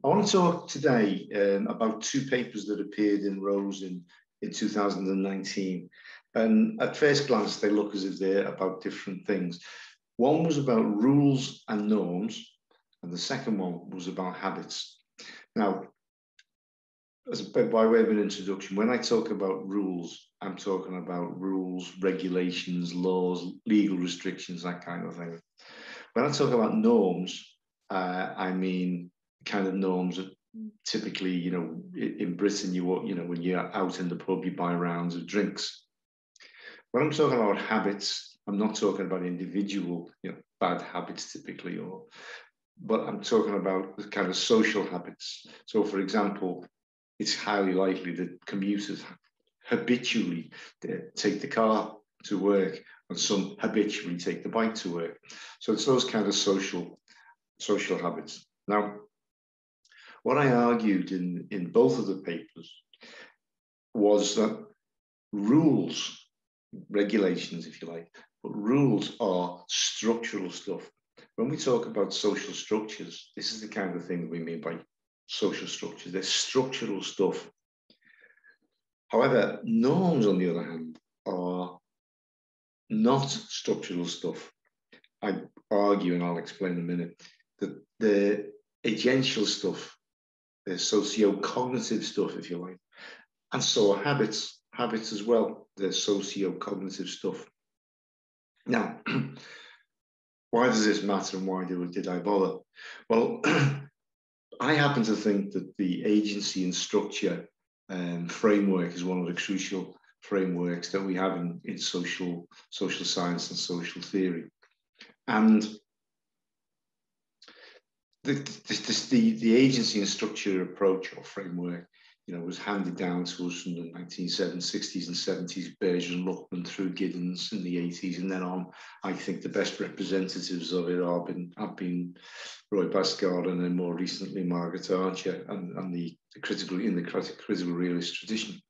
I want to talk today about two papers that appeared in Rose in 2019. And at first glance, they look as if they're about different things. One was about rules and norms, and the second one was about habits. Now, by way of an introduction, when I talk about rules, I'm talking about rules, regulations, laws, legal restrictions, that kind of thing. When I talk about norms, I mean kind of norms that typically, in Britain, when you're out in the pub, you buy rounds of drinks. When I'm talking about habits, I'm not talking about individual, bad habits typically, but I'm talking about the kind of social habits. So, for example, it's highly likely that commuters habitually take the car to work, and some habitually take the bike to work. So it's those kind of social habits. Now, what I argued in both of the papers was that rules, regulations, if you like, but rules are structural stuff. When we talk about social structures, this is the kind of thing that we mean by social structures. They're structural stuff. However, norms, on the other hand, are not structural stuff. I argue, and I'll explain in a minute, that the agential stuff, the socio-cognitive stuff, if you like, and so are habits as well, the socio-cognitive stuff. Now, why does this matter and why did I bother? Well, I happen to think that the agency and structure framework is one of the crucial frameworks that we have in social science and social theory. And the agency and structure approach or framework, was handed down to us from the 1960s and 70s, Berger and Luckman through Giddens in the 80s, and then on. I think the best representatives of it have been Roy Bascard, and then more recently Margaret Archer, and the critical realist tradition.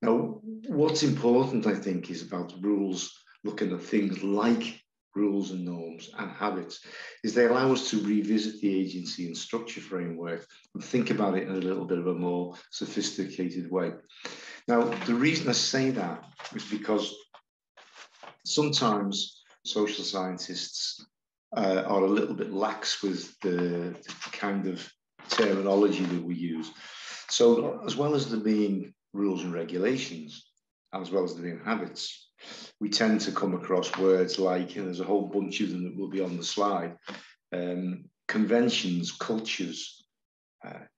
Now, what's important, I think, is about rules, looking at things like rules and norms and habits, is they allow us to revisit the agency and structure framework and think about it in a little bit of a more sophisticated way. Now, the reason I say that is because sometimes social scientists are a little bit lax with the kind of terminology that we use. So as well as there being rules and regulations, as well as there being habits, we tend to come across words like, and there's a whole bunch of them that will be on the slide, conventions, cultures,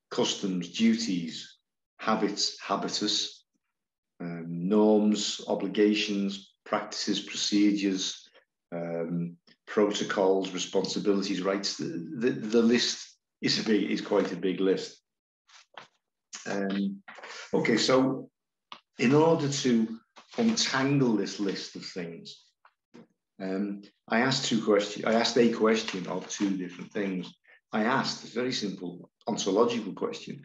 customs, duties, habits, habitus, norms, obligations, practices, procedures, protocols, responsibilities, rights. The list is quite a big list. Okay, so in order to untangle this list of things, I asked a question of two different things. I asked a very simple ontological question: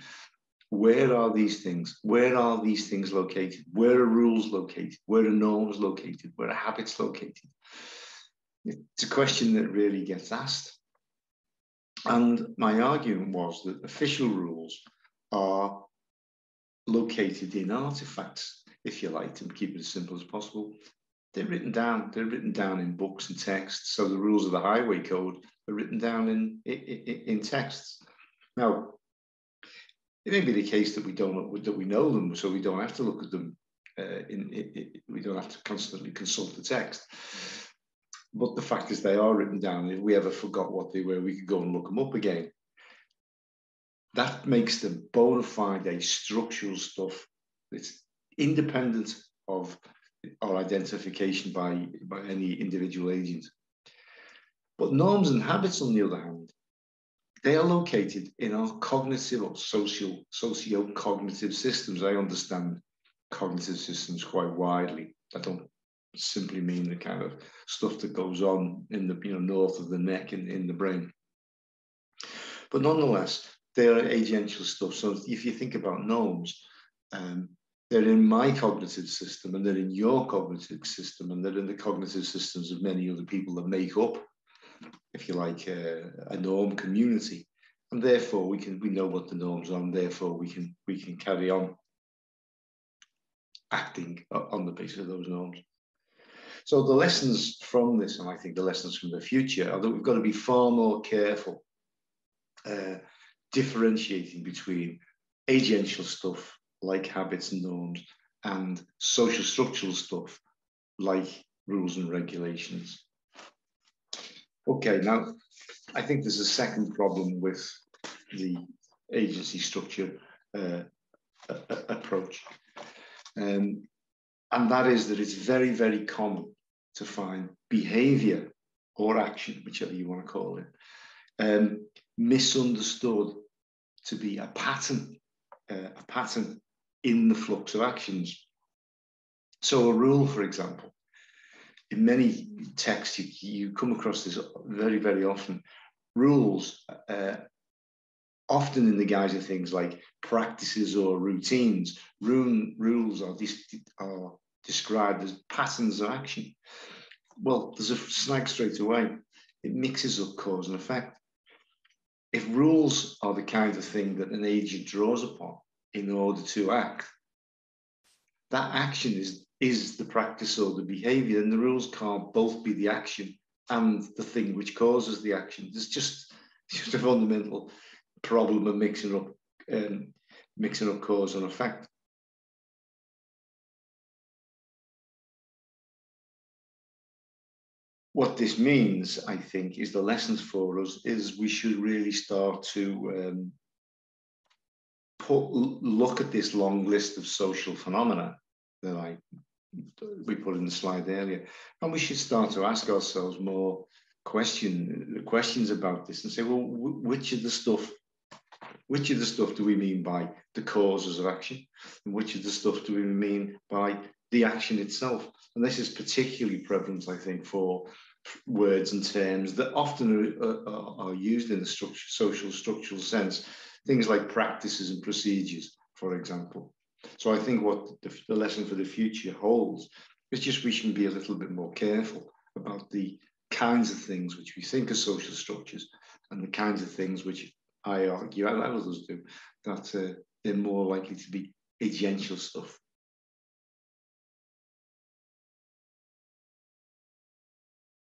where are these things? Where are these things located? Where are rules located? Where are norms located? Where are habits located? It's a question that really gets asked. And my argument was that official rules are located in artifacts, if you like, to keep it as simple as possible. They're written down in books and texts. So the rules of the highway code are written down in texts. Now, it may be the case that we know them, so we don't have to look at them. We don't have to constantly consult the text. But the fact is, they are written down. If we ever forgot what they were, we could go and look them up again. That makes them bona fide structural stuff. It's independent of our identification by any individual agent. But norms and habits, on the other hand, they are located in our cognitive or socio-cognitive systems. I understand cognitive systems quite widely. I don't simply mean the kind of stuff that goes on in the north of the neck and in the brain. But nonetheless, they are agential stuff. So if you think about norms, they're in my cognitive system, and they're in your cognitive system, and they're in the cognitive systems of many other people that make up if you like, a norm community, and therefore we know what the norms are, and therefore we can carry on acting on the basis of those norms. So the lessons from this, and I think the lessons from the future, are that we've got to be far more careful differentiating between agential stuff like habits and norms and social structural stuff like rules and regulations. Okay, now I think there's a second problem with the agency structure approach. And that is that it's very, very common to find behavior or action, whichever you want to call it, misunderstood to be a pattern in the flux of actions. So a rule, for example, in many texts, you come across this very, very often. Rules, often in the guise of things like practices or routines. Rules are described as patterns of action. Well, there's a snag straight away. It mixes up cause and effect. If rules are the kind of thing that an agent draws upon in order to act, that action is the practice or the behavior, and the rules can't both be the action and the thing which causes the action. There's just a fundamental problem of mixing up cause and effect. What this means, I think, is the lessons for us is we should really start to look at this long list of social phenomena that we put in the slide earlier, and we should start to ask ourselves more questions about this and say, well, which of the stuff do we mean by the causes of action, and which of the stuff do we mean by the action itself? And this is particularly prevalent, I think, for words and terms that often are used in the social structural sense, things like practices and procedures, for example. So I think what the lesson for the future holds is just we should be a little bit more careful about the kinds of things which we think are social structures and the kinds of things which I argue, and others do, that they're more likely to be agential stuff